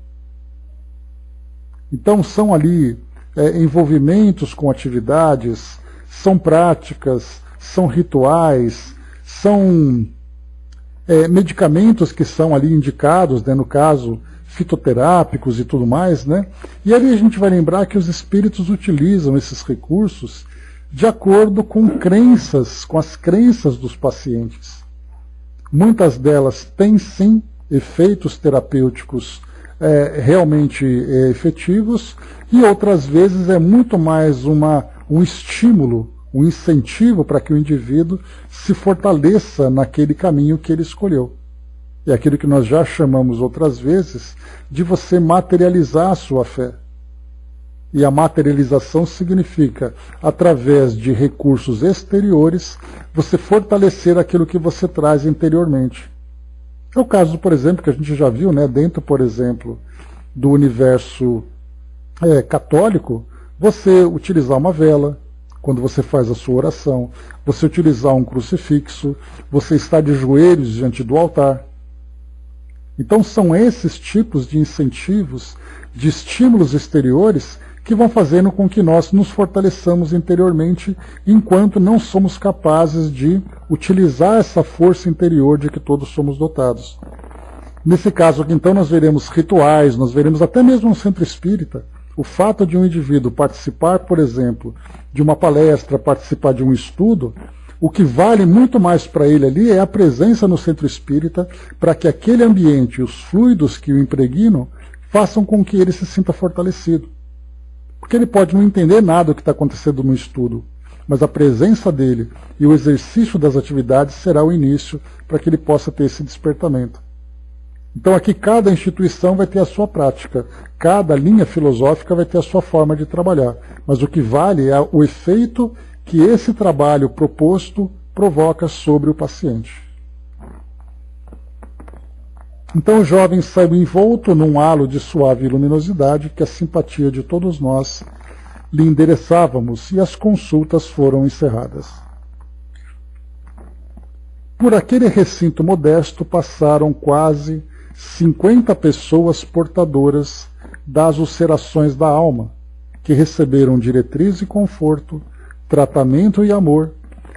Então, são ali envolvimentos com atividades, são práticas, são rituais, são medicamentos que são ali indicados, né, no caso, fitoterápicos e tudo mais, né? E ali a gente vai lembrar que os espíritos utilizam esses recursos de acordo com as crenças dos pacientes. Muitas delas têm sim efeitos terapêuticos realmente efetivos, e outras vezes é muito mais um estímulo, um incentivo para que o indivíduo se fortaleça naquele caminho que ele escolheu. É aquilo que nós já chamamos outras vezes de você materializar a sua fé. E a materialização significa, através de recursos exteriores, você fortalecer aquilo que você traz interiormente. É o caso, por exemplo, que a gente já viu, né, dentro, por exemplo, do universo católico, você utilizar uma vela, quando você faz a sua oração, você utilizar um crucifixo, você estar de joelhos diante do altar. Então são esses tipos de incentivos, de estímulos exteriores, que vão fazendo com que nós nos fortaleçamos interiormente, enquanto não somos capazes de utilizar essa força interior de que todos somos dotados. Nesse caso aqui, então, nós veremos rituais, nós veremos até mesmo no centro espírita, o fato de um indivíduo participar, por exemplo, de uma palestra, participar de um estudo, o que vale muito mais para ele ali é a presença no centro espírita, para que aquele ambiente, os fluidos que o impregnam, façam com que ele se sinta fortalecido. Porque ele pode não entender nada do que está acontecendo no estudo, mas a presença dele e o exercício das atividades será o início para que ele possa ter esse despertamento. Então aqui cada instituição vai ter a sua prática, cada linha filosófica vai ter a sua forma de trabalhar, mas o que vale é o efeito que esse trabalho proposto provoca sobre o paciente. Então o jovem saiu envolto num halo de suave luminosidade que a simpatia de todos nós lhe endereçávamos, e as consultas foram encerradas. Por aquele recinto modesto passaram quase 50 pessoas portadoras das ulcerações da alma, que receberam diretriz e conforto, tratamento e amor,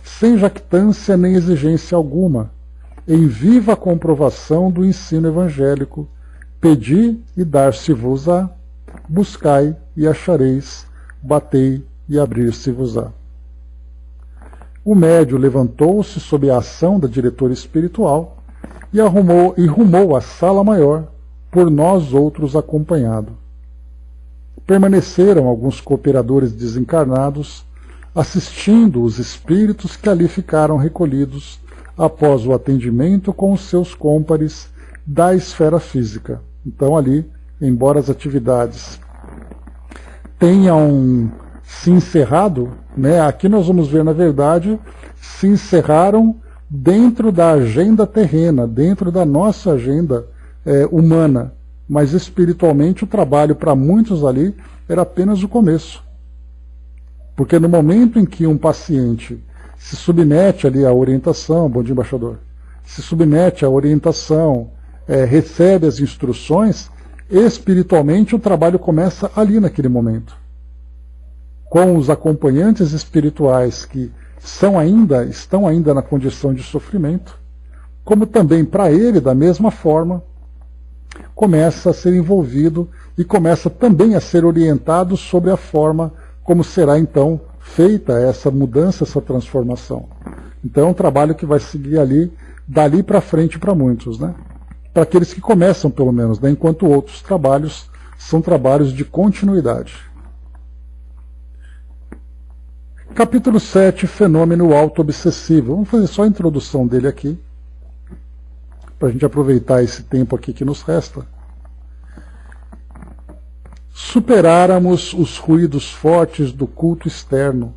sem jactância nem exigência alguma, em viva comprovação do ensino evangélico: pedi e dar-se-vos-á, buscai e achareis, batei e abrir-se-vos-á. O médio levantou-se sob a ação da diretora espiritual e rumou à sala maior, por nós outros acompanhado. Permaneceram alguns cooperadores desencarnados, assistindo os espíritos que ali ficaram recolhidos após o atendimento com os seus cômpares da esfera física. Então ali, embora as atividades tenham se encerrado, né, aqui nós vamos ver, na verdade, se encerraram dentro da agenda terrena, dentro da nossa agenda humana, mas espiritualmente o trabalho para muitos ali era apenas o começo. Porque no momento em que um paciente se submete ali à orientação, bom dia, embaixador, se submete à orientação, recebe as instruções, espiritualmente o trabalho começa ali naquele momento. Com os acompanhantes espirituais que estão ainda na condição de sofrimento, como também para ele, da mesma forma, começa a ser envolvido e começa também a ser orientado sobre a forma como será então feita essa mudança, essa transformação. Então é um trabalho que vai seguir ali, dali para frente para muitos, né? Para aqueles que começam pelo menos, né? Enquanto outros trabalhos são trabalhos de continuidade. Capítulo 7, fenômeno auto-obsessivo. Vamos fazer só a introdução dele aqui, para a gente aproveitar esse tempo aqui que nos resta. Superáramos os ruídos fortes do culto externo,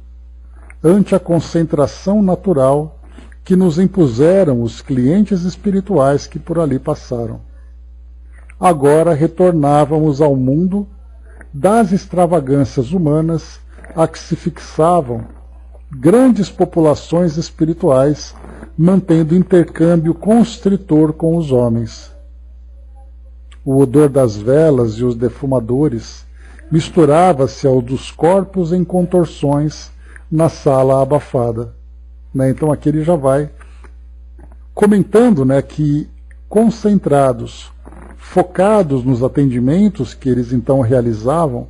ante a concentração natural que nos impuseram os clientes espirituais que por ali passaram. Agora retornávamos ao mundo das extravagâncias humanas a que se fixavam grandes populações espirituais, mantendo intercâmbio constritor com os homens. O odor das velas e os defumadores misturava-se ao dos corpos em contorções na sala abafada. Então aqui ele já vai comentando, que concentrados, focados nos atendimentos que eles então realizavam,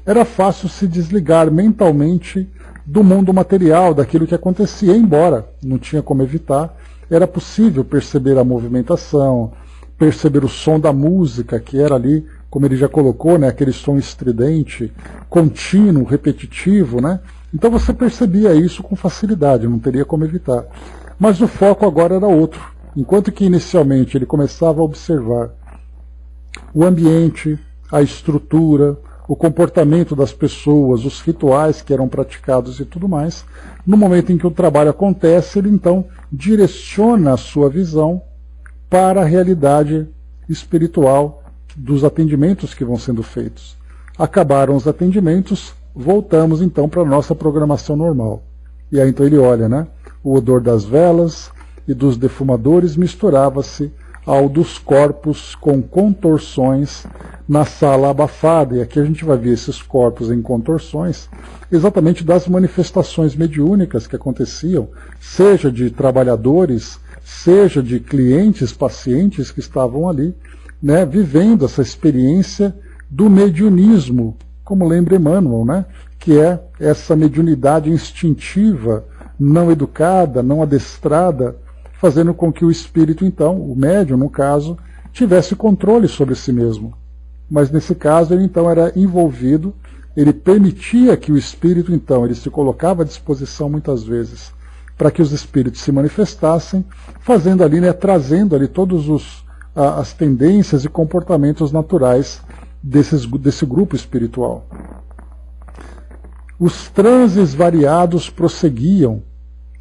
era fácil se desligar mentalmente do mundo material, daquilo que acontecia, embora não tinha como evitar, era possível perceber a movimentação, perceber o som da música, que era ali, como ele já colocou, aquele som estridente, contínuo, repetitivo, Então você percebia isso com facilidade, não teria como evitar. Mas o foco agora era outro. Enquanto que inicialmente ele começava a observar o ambiente, a estrutura, o comportamento das pessoas, os rituais que eram praticados e tudo mais. No momento em que o trabalho acontece, ele então direciona a sua visão para a realidade espiritual dos atendimentos que vão sendo feitos. Acabaram os atendimentos, voltamos então para a nossa programação normal. E aí então ele olha, né? O odor das velas e dos defumadores misturava-se ao dos corpos com contorções na sala abafada. E aqui a gente vai ver esses corpos em contorções, exatamente das manifestações mediúnicas que aconteciam, seja de trabalhadores, seja de clientes, pacientes que estavam ali, né, vivendo essa experiência do mediunismo, como lembra Emmanuel, né, que é essa mediunidade instintiva, não educada, não adestrada, fazendo com que o espírito, então, o médium, no caso, tivesse controle sobre si mesmo. Mas nesse caso ele então era envolvido, ele permitia que o espírito, então, ele se colocava à disposição muitas vezes para que os espíritos se manifestassem, fazendo ali, né, trazendo ali todos as tendências e comportamentos naturais desse grupo espiritual. Os transes variados prosseguiam,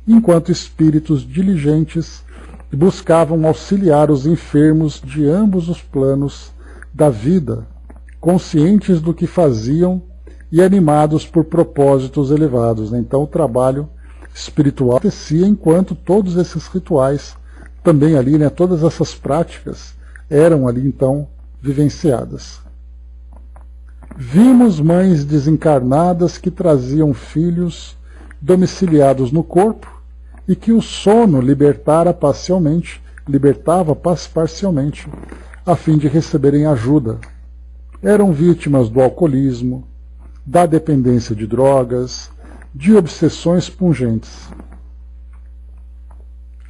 enquanto espíritos diligentes buscavam auxiliar os enfermos de ambos os planos da vida, conscientes do que faziam e animados por propósitos elevados. Então o trabalho espiritual acontecia enquanto todos esses rituais também ali, né, todas essas práticas eram ali então vivenciadas. Vimos mães desencarnadas que traziam filhos domiciliados no corpo e que o sono libertava parcialmente, a fim de receberem ajuda. Eram vítimas do alcoolismo, da dependência de drogas, de obsessões pungentes.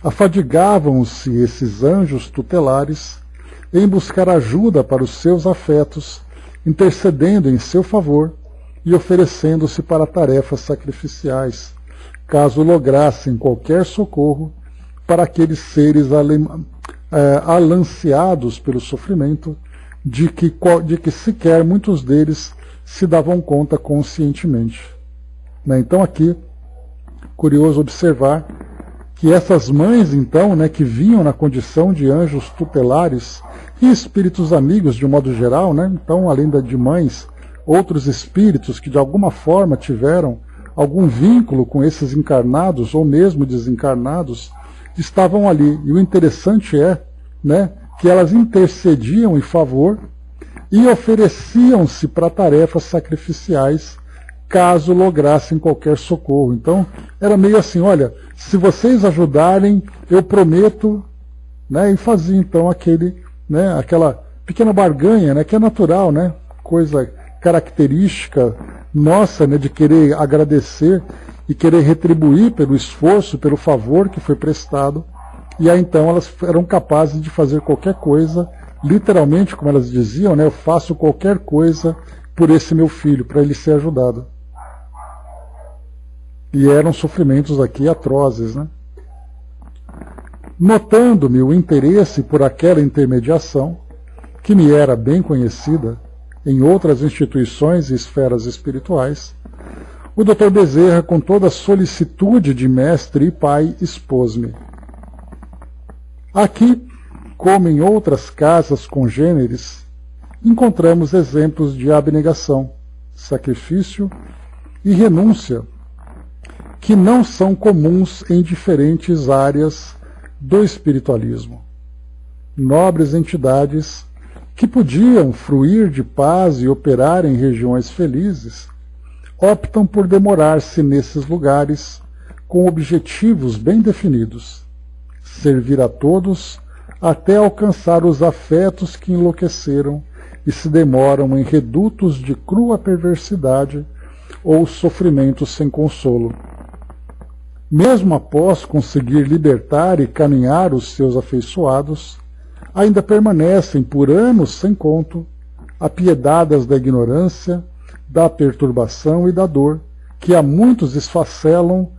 Afadigavam-se esses anjos tutelares em buscar ajuda para os seus afetos, intercedendo em seu favor e oferecendo-se para tarefas sacrificiais, caso lograssem qualquer socorro para aqueles seres alanceados pelo sofrimento, de que sequer muitos deles se davam conta conscientemente. Então aqui, curioso observar que essas mães, então, né, que vinham na condição de anjos tutelares e espíritos amigos de um modo geral, né, então, além de mães, outros espíritos que de alguma forma tiveram algum vínculo com esses encarnados ou mesmo desencarnados, estavam ali. E o interessante é, né, que elas intercediam em favor e ofereciam-se para tarefas sacrificiais caso lograssem qualquer socorro. Então, era meio assim, olha, se vocês ajudarem, eu prometo, né, e fazia então aquela pequena barganha, né, que é natural, né, coisa característica nossa, né, de querer agradecer e querer retribuir pelo esforço, pelo favor que foi prestado. E aí então elas eram capazes de fazer qualquer coisa, literalmente, como elas diziam, né, eu faço qualquer coisa por esse meu filho, para ele ser ajudado. E eram sofrimentos aqui atrozes, né? Notando-me o interesse por aquela intermediação, que me era bem conhecida em outras instituições e esferas espirituais, o Dr. Bezerra, com toda a solicitude de mestre e pai, expôs-me. Aqui, como em outras casas congêneres, encontramos exemplos de abnegação, sacrifício e renúncia, que não são comuns em diferentes áreas do espiritualismo. Nobres entidades que podiam fruir de paz e operar em regiões felizes, optam por demorar-se nesses lugares com objetivos bem definidos, servir a todos até alcançar os afetos que enlouqueceram e se demoram em redutos de crua perversidade ou sofrimento sem consolo. Mesmo após conseguir libertar e caminhar os seus afeiçoados, ainda permanecem por anos sem conto, apiedadas da ignorância, da perturbação e da dor, que a muitos esfacelam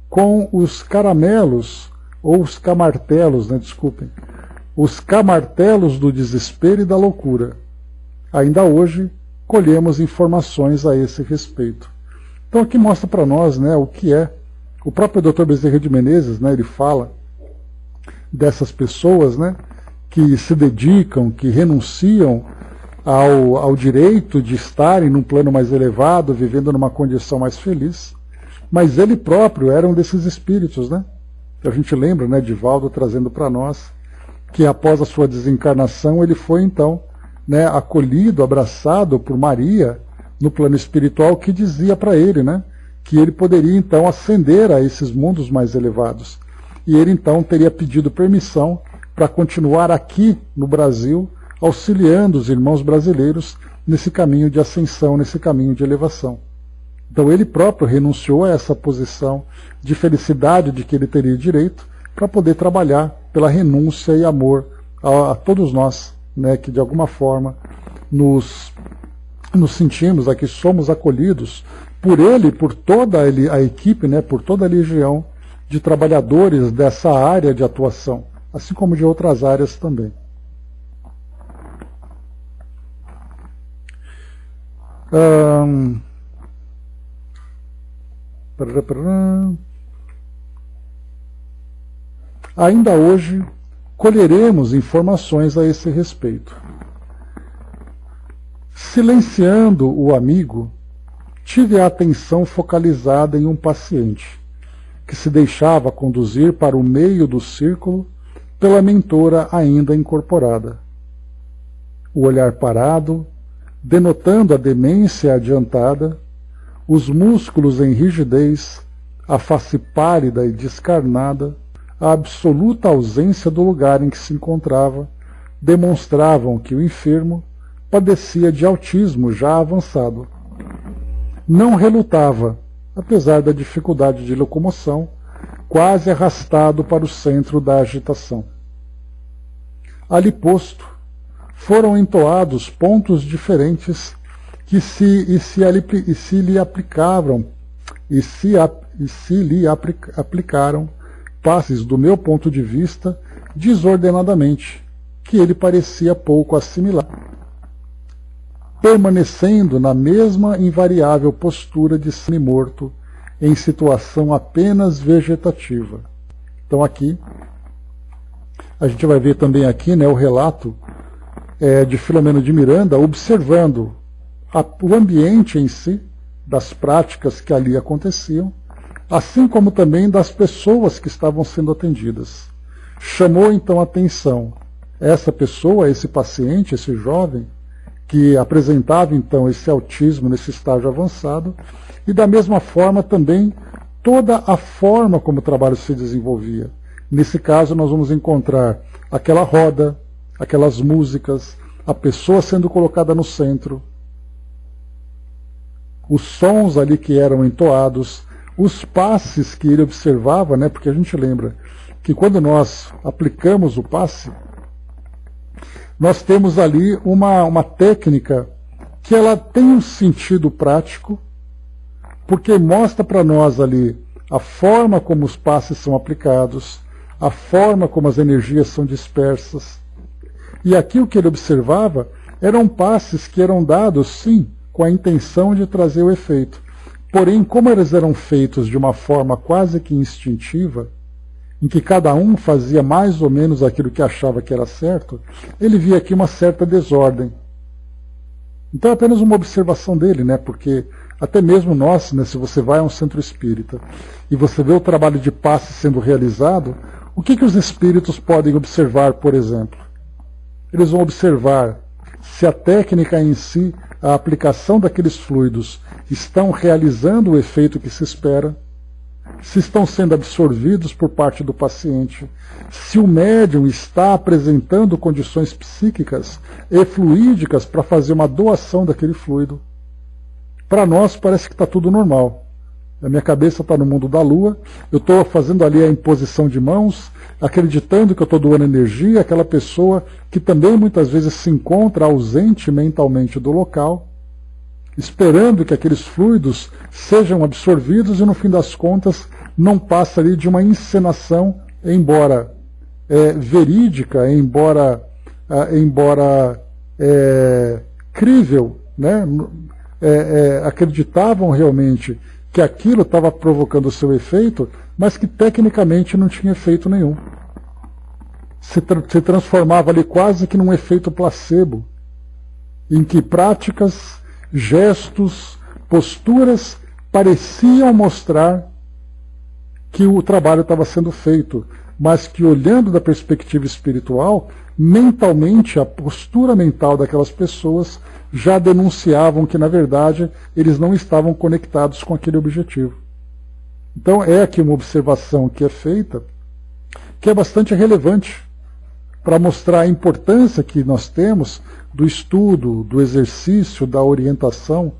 com os caramelos, ou os camartelos, os camartelos do desespero e da loucura. Ainda hoje, colhemos informações a esse respeito. Então aqui mostra para nós, né, o que é. O próprio Dr. Bezerra de Menezes, né, ele fala dessas pessoas, né, que se dedicam, que renunciam ao direito de estarem num plano mais elevado, vivendo numa condição mais feliz. Mas ele próprio era um desses espíritos, né? A gente lembra, né, Divaldo trazendo para nós que após a sua desencarnação ele foi então, né, acolhido, abraçado por Maria no plano espiritual, que dizia para ele, né, que ele poderia então ascender a esses mundos mais elevados. E ele então teria pedido permissão para continuar aqui no Brasil, auxiliando os irmãos brasileiros nesse caminho de ascensão, nesse caminho de elevação. Então ele próprio renunciou a essa posição de felicidade de que ele teria direito para poder trabalhar pela renúncia e amor a todos nós, né, que de alguma forma nos sentimos aqui, somos acolhidos por ele, por toda a equipe, né, por toda a legião de trabalhadores dessa área de atuação, assim como de outras áreas também. Ainda hoje colheremos informações a esse respeito. Silenciando o amigo, tive a atenção focalizada em um paciente, que se deixava conduzir para o meio do círculo pela mentora ainda incorporada. O olhar parado, denotando a demência adiantada, os músculos em rigidez, a face pálida e descarnada, a absoluta ausência do lugar em que se encontrava, demonstravam que o enfermo padecia de autismo já avançado. Não relutava, apesar da dificuldade de locomoção, quase arrastado para o centro da agitação. Ali posto, foram entoados pontos diferentes que se lhe aplicaram passes, do meu ponto de vista, desordenadamente, que ele parecia pouco assimilar, permanecendo na mesma invariável postura de semi-morto, em situação apenas vegetativa. Então aqui, a gente vai ver também aqui, né, o relato de Filomeno de Miranda, observando o ambiente em si, das práticas que ali aconteciam, assim como também das pessoas que estavam sendo atendidas. Chamou então a atenção essa pessoa, esse paciente, esse jovem, que apresentava então esse autismo nesse estágio avançado, e da mesma forma também toda a forma como o trabalho se desenvolvia. Nesse caso nós vamos encontrar aquela roda, aquelas músicas, a pessoa sendo colocada no centro, os sons ali que eram entoados, os passes que ele observava, né, porque a gente lembra que quando nós aplicamos o passe, nós temos ali uma técnica que ela tem um sentido prático, porque mostra para nós ali a forma como os passes são aplicados, a forma como as energias são dispersas. E aqui o que ele observava eram passes que eram dados, sim, com a intenção de trazer o efeito. Porém, como eles eram feitos de uma forma quase que instintiva, em que cada um fazia mais ou menos aquilo que achava que era certo, ele via aqui uma certa desordem. Então é apenas uma observação dele, né? Porque até mesmo nós, né, se você vai a um centro espírita e você vê o trabalho de passe sendo realizado, o que os espíritos podem observar, por exemplo? Eles vão observar se a técnica em si, a aplicação daqueles fluidos, estão realizando o efeito que se espera, se estão sendo absorvidos por parte do paciente, se o médium está apresentando condições psíquicas e fluídicas para fazer uma doação daquele fluido. Para nós parece que está tudo normal. A minha cabeça está no mundo da lua, eu estou fazendo ali a imposição de mãos, acreditando que eu estou doando energia àquela pessoa que também muitas vezes se encontra ausente mentalmente do local, esperando que aqueles fluidos sejam absorvidos e no fim das contas não passa ali de uma encenação, embora verídica, embora crível, né, acreditavam realmente que aquilo estava provocando o seu efeito, mas que tecnicamente não tinha efeito nenhum. Se transformava ali quase que num efeito placebo, em que práticas, gestos, posturas pareciam mostrar que o trabalho estava sendo feito, mas que, olhando da perspectiva espiritual, mentalmente, a postura mental daquelas pessoas já denunciavam que, na verdade, eles não estavam conectados com aquele objetivo. Então, é aqui uma observação que é feita, que é bastante relevante, para mostrar a importância que nós temos do estudo, do exercício, da orientação,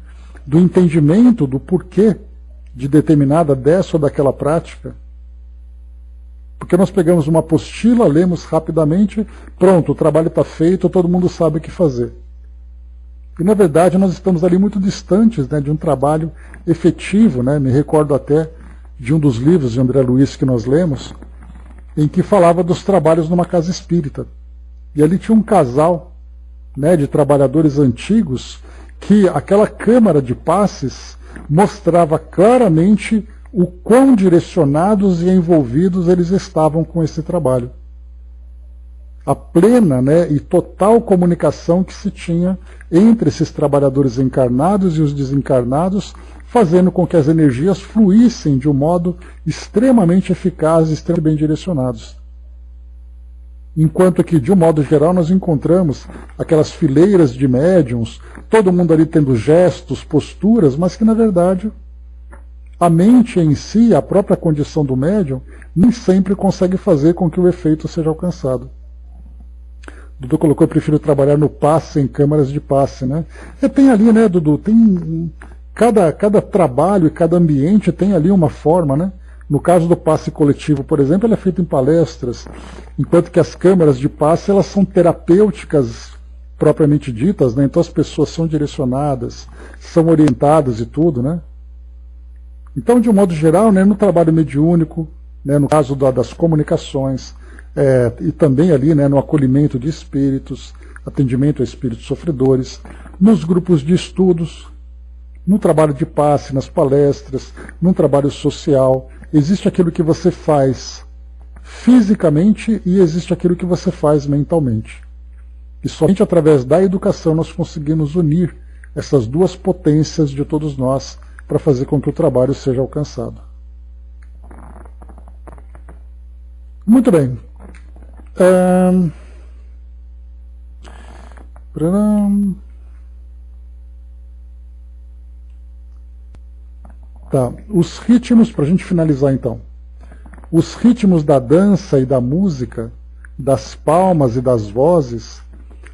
do entendimento do porquê de determinada dessa ou daquela prática. Porque nós pegamos uma apostila, lemos rapidamente, pronto, o trabalho está feito, todo mundo sabe o que fazer. E, na verdade, nós estamos ali muito distantes, né, de um trabalho efetivo, né? Me recordo até de um dos livros de André Luiz que nós lemos, em que falava dos trabalhos numa casa espírita. E ali tinha um casal, né, de trabalhadores antigos, que aquela câmara de passes mostrava claramente o quão direcionados e envolvidos eles estavam com esse trabalho. A plena, né, e total comunicação que se tinha entre esses trabalhadores encarnados e os desencarnados, fazendo com que as energias fluíssem de um modo extremamente eficaz e extremamente bem direcionados. Enquanto que, de um modo geral, nós encontramos aquelas fileiras de médiums, todo mundo ali tendo gestos, posturas, mas que, na verdade, a mente em si, a própria condição do médium, nem sempre consegue fazer com que o efeito seja alcançado. Dudu colocou, eu prefiro trabalhar no passe, em câmaras de passe, né? E tem ali, né, Dudu, tem cada trabalho e cada ambiente tem ali uma forma, né? No caso do passe coletivo, por exemplo, ele é feito em palestras, enquanto que as câmaras de passe, elas são terapêuticas propriamente ditas, né? Então as pessoas são direcionadas, são orientadas e tudo, né? Então, de um modo geral, né, no trabalho mediúnico, né, no caso das comunicações, e também ali, né, no acolhimento de espíritos, atendimento a espíritos sofredores, nos grupos de estudos, no trabalho de passe, nas palestras, no trabalho social, existe aquilo que você faz fisicamente e existe aquilo que você faz mentalmente. E somente através da educação nós conseguimos unir essas duas potências de todos nós para fazer com que o trabalho seja alcançado. Muito bem. Tá. Os ritmos, para a gente finalizar então. Os ritmos da dança e da música, das palmas e das vozes,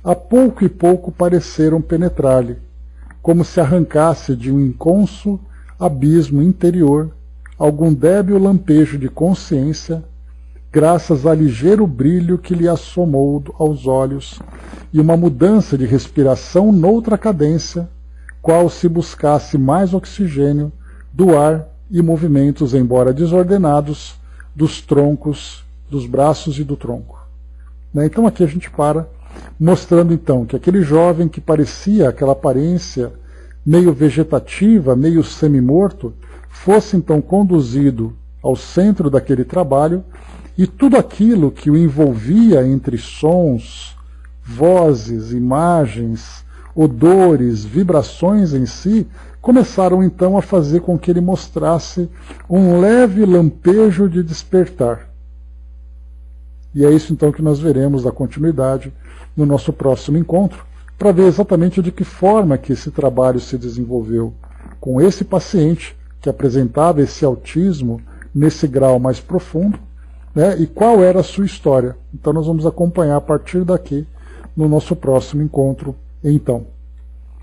a pouco e pouco pareceram penetrar-lhe, como se arrancasse de um inconso abismo interior algum débil lampejo de consciência, graças a ligeiro brilho que lhe assomou aos olhos, e uma mudança de respiração noutra cadência, qual se buscasse mais oxigênio do ar e movimentos, embora desordenados, dos troncos, dos braços e do tronco. Então aqui a gente para, mostrando então que aquele jovem que parecia aquela aparência meio vegetativa, meio semi-morto, fosse então conduzido ao centro daquele trabalho, e tudo aquilo que o envolvia entre sons, vozes, imagens, odores, vibrações em si, começaram então a fazer com que ele mostrasse um leve lampejo de despertar. E é isso então que nós veremos a continuidade no nosso próximo encontro, para ver exatamente de que forma que esse trabalho se desenvolveu com esse paciente que apresentava esse autismo nesse grau mais profundo, né, e qual era a sua história. Então nós vamos acompanhar a partir daqui no nosso próximo encontro então.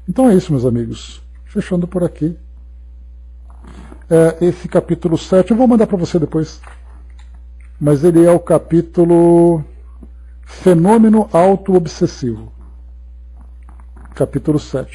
Então é isso, meus amigos. Fechando por aqui. Esse capítulo 7, eu vou mandar para você depois, mas ele é o capítulo Fenômeno Auto-Obsessivo. Capítulo 7.